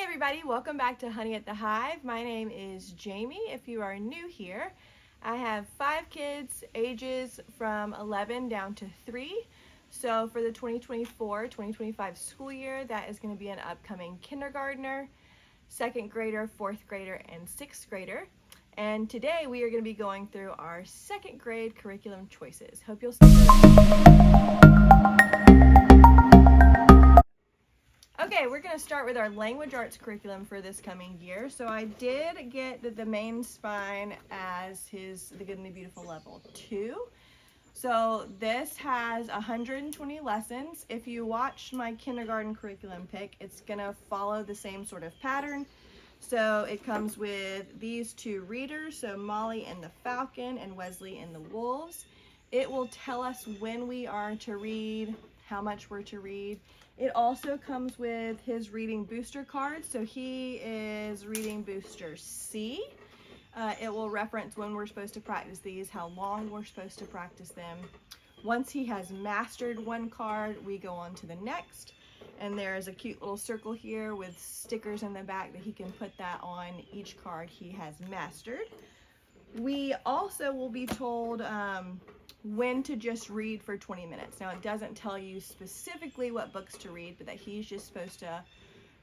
Hey everybody, welcome back to Honey at the Hive. My name is Jamie. If you are new here, I have 5 kids ages from 11 down to 3. So for the 2024-2025 school year, that is going to be an upcoming kindergartner, 2nd grader, 4th grader, and 6th grader. And today we are going to be going through our 2nd grade curriculum choices. Hope you'll stay Okay, we're going to start with our language arts curriculum for this coming year. So I did get the main spine as the Good and the Beautiful level 2. So this has 120 lessons. If you watch my kindergarten curriculum pick, it's going to follow the same sort of pattern. So it comes with these 2 readers, so Molly and the Falcon and Wesley and the Wolves. It will tell us when we are to read, how much we're to read. It also comes with his reading booster cards, so he is reading booster C. It will reference when we're supposed to practice these, how long we're supposed to practice them. Once he has mastered one card, we go on to the next. And there's a cute little circle here with stickers in the back that he can put that on each card he has mastered. We also will be told when to just read for 20 minutes. Now, it doesn't tell you specifically what books to read, but that he's just supposed to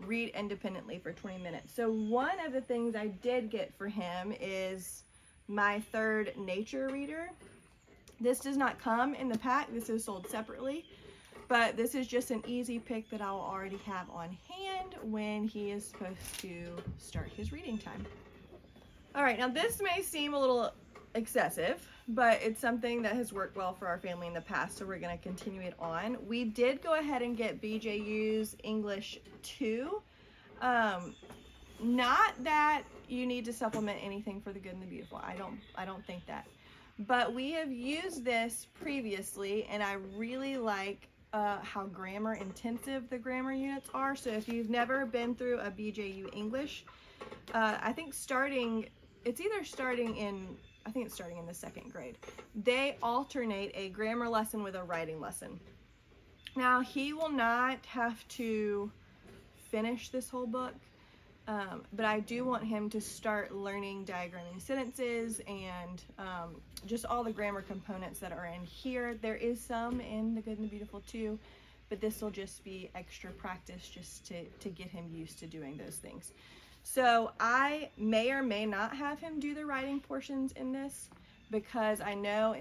read independently for 20 minutes. So one of the things I did get for him is my 3rd nature reader. This does not come in the pack. This is sold separately, but this is just an easy pick that I'll already have on hand when he is supposed to start his reading time. All right, now this may seem a little excessive, but it's something that has worked well for our family in the past, so we're going to continue it on. We did go ahead and get BJU's English 2. Not that you need to supplement anything for the Good and the Beautiful. I don't think that. But we have used this previously, and I really like how grammar intensive the grammar units are. So if you've never been through a BJU English, I think it's starting in the 2nd grade. They alternate a grammar lesson with a writing lesson. Now, he will not have to finish this whole book, but I do want him to start learning diagramming sentences and just all the grammar components that are in here. There is some in the Good and the Beautiful too, but this will just be extra practice just to get him used to doing those things. So I may or may not have him do the writing portions in this, because I know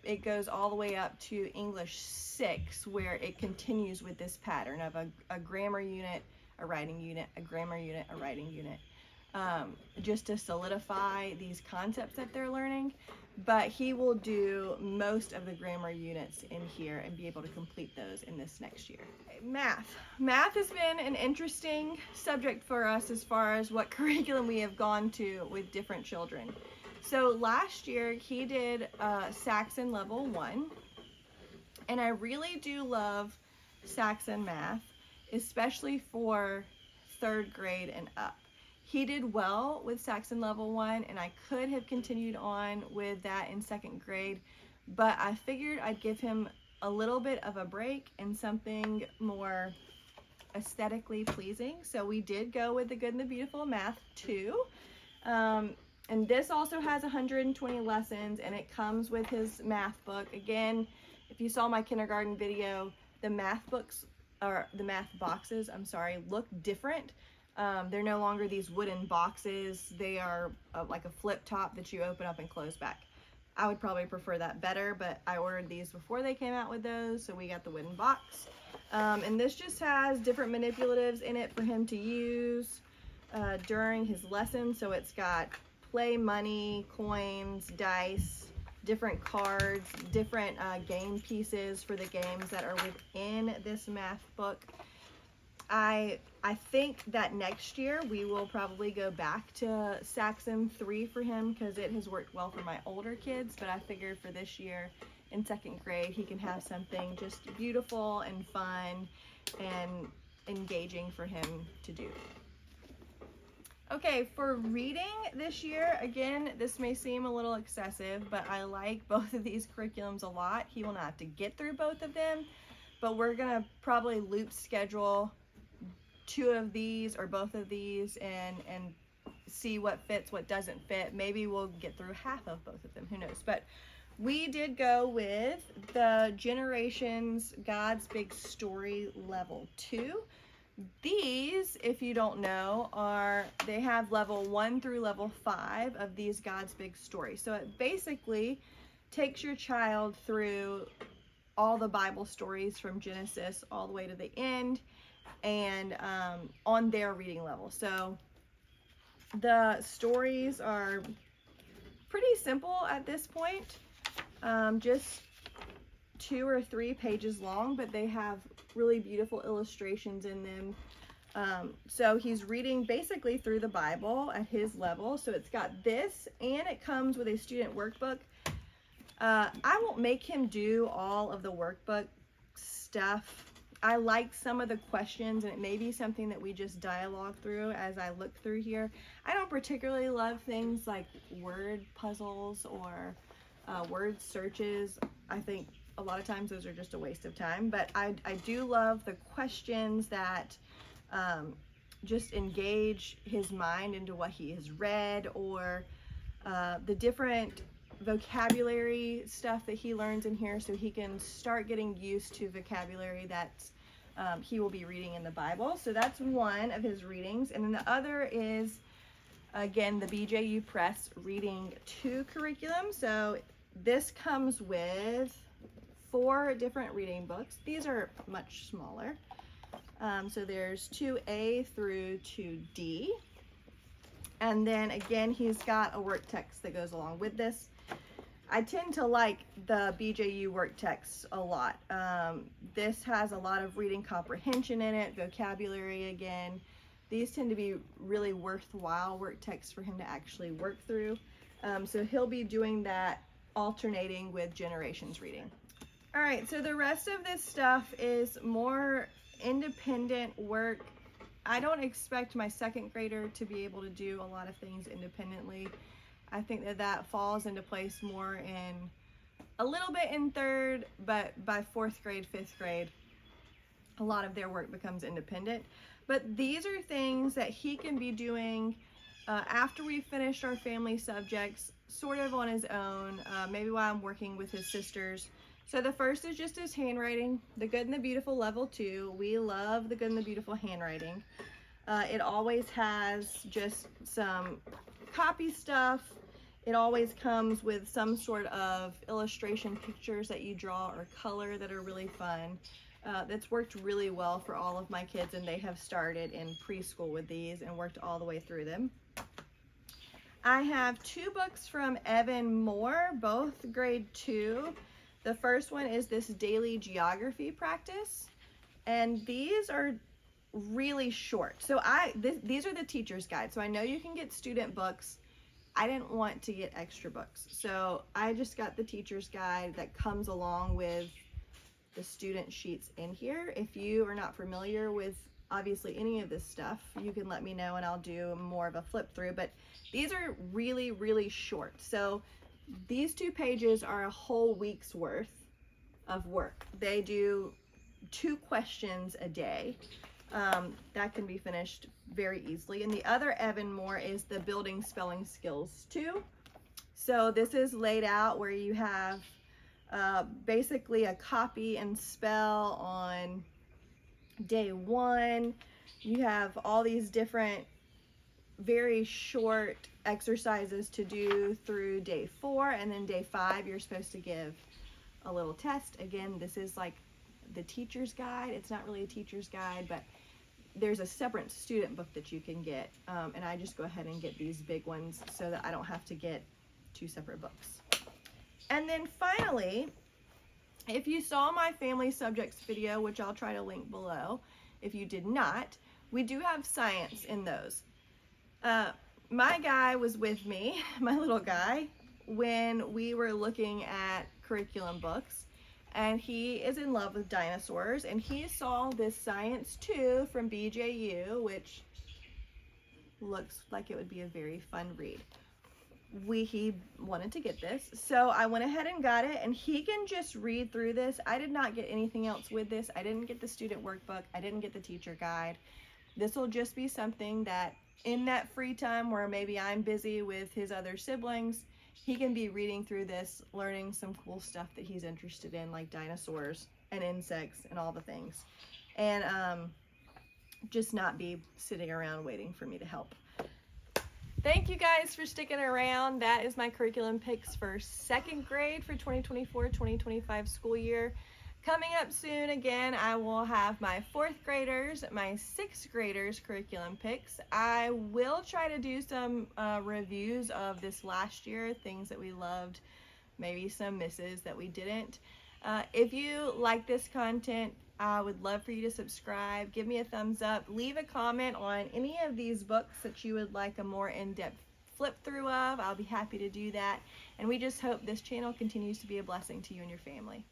it goes all the way up to English 6, where it continues with this pattern of a grammar unit, a writing unit, a grammar unit, a writing unit, just to solidify these concepts that they're learning. But he will do most of the grammar units in here and be able to complete those in this next year. Math. Math has been an interesting subject for us as far as what curriculum we have gone to with different children. So last year he did Saxon level 1, and I really do love Saxon math, especially for 3rd grade and up. He did well with Saxon level 1, and I could have continued on with that in 2nd grade, but I figured I'd give him a little bit of a break and something more aesthetically pleasing. So we did go with the Good and the Beautiful Math 2. And this also has 120 lessons, and it comes with his math book. Again, if you saw my kindergarten video, the math boxes, look different. They're no longer these wooden boxes. They are like a flip top that you open up and close back. I would probably prefer that better, but I ordered these before they came out with those, so we got the wooden box. And this just has different manipulatives in it for him to use during his lesson. So it's got play money, coins, dice, different cards, different game pieces for the games that are within this math book. I think that next year we will probably go back to Saxon 3 for him, because it has worked well for my older kids, but I figured for this year in 2nd grade he can have something just beautiful and fun and engaging for him to do. Okay, for reading this year, again, this may seem a little excessive, but I like both of these curriculums a lot. He will not have to get through both of them, but we're gonna probably loop schedule two of these or both of these and see what fits, what doesn't fit. Maybe we'll get through half of both of them, who knows. But we did go with the Generations God's Big Story Level 2. These, if you don't know, they have level 1 through level 5 of these God's Big Story. So it basically takes your child through all the Bible stories from Genesis all the way to the end, and on their reading level. So the stories are pretty simple at this point, just 2 or 3 pages long, but they have really beautiful illustrations in them. So he's reading basically through the Bible at his level. So it's got this, and it comes with a student workbook. I won't make him do all of the workbook stuff. I like some of the questions, and it may be something that we just dialogue through as I look through here. I don't particularly love things like word puzzles or word searches. I think a lot of times those are just a waste of time, but I do love the questions that just engage his mind into what he has read, or the different vocabulary stuff that he learns in here, so he can start getting used to vocabulary that he will be reading in the Bible. So that's one of his readings. And then the other is, again, the BJU Press Reading 2 curriculum. So this comes with 4 different reading books. These are much smaller. So there's 2A through 2D. And then again, he's got a work text that goes along with this. I tend to like the BJU work text a lot. This has a lot of reading comprehension in it, vocabulary again. These tend to be really worthwhile work texts for him to actually work through. So he'll be doing that alternating with Generations reading. All right, so the rest of this stuff is more independent work. I don't expect my 2nd grader to be able to do a lot of things independently. I think that falls into place more in a little bit in 3rd, but by 4th grade, 5th grade, a lot of their work becomes independent. But these are things that he can be doing after we finished our family subjects, sort of on his own, maybe while I'm working with his sisters. So the first is just his handwriting, the Good and the Beautiful Level 2. We love the Good and the Beautiful handwriting. It always has just some copy stuff. It always comes with some sort of illustration pictures that you draw or color that are really fun. That's worked really well for all of my kids, and they have started in preschool with these and worked all the way through them. I have 2 books from Evan Moore, both grade 2. The first one is this daily geography practice, and these are really short. So these are the teacher's guide. So I know you can get student books. I didn't want to get extra books, so I just got the teacher's guide that comes along with the student sheets in here. If you are not familiar with obviously any of this stuff, you can let me know and I'll do more of a flip through, but these are really, really short. So these 2 pages are a whole week's worth of work. They do 2 questions a day. That can be finished very easily. And the other Evan Moore is the Building Spelling Skills 2. So this is laid out where you have basically a copy and spell on day 1. You have all these different very short exercises to do through day 4, and then day 5 you're supposed to give a little test. Again, this is like the teacher's guide. It's not really a teacher's guide, but there's a separate student book that you can get, and I just go ahead and get these big ones so that I don't have to get 2 separate books. And then finally, if you saw my family subjects video, which I'll try to link below, if you did not, we do have science in those. My guy was with me, my little guy, when we were looking at curriculum books, and he is in love with dinosaurs, and he saw this Science 2 from BJU, which looks like it would be a very fun read. He wanted to get this, so I went ahead and got it, and he can just read through this. I did not get anything else with this. I didn't get the student workbook. I didn't get the teacher guide. This will just be something that in that free time where maybe I'm busy with his other siblings, he can be reading through this, learning some cool stuff that he's interested in, like dinosaurs and insects and all the things. And just not be sitting around waiting for me to help. Thank you guys for sticking around. That is my curriculum picks for second grade for 2024-2025 school year. Coming up soon, again, I will have my fourth graders, my sixth graders curriculum picks. I will try to do some reviews of this last year, things that we loved, maybe some misses that we didn't. If you like this content, I would love for you to subscribe, give me a thumbs up, leave a comment on any of these books that you would like a more in-depth flip through of. I'll be happy to do that. And we just hope this channel continues to be a blessing to you and your family.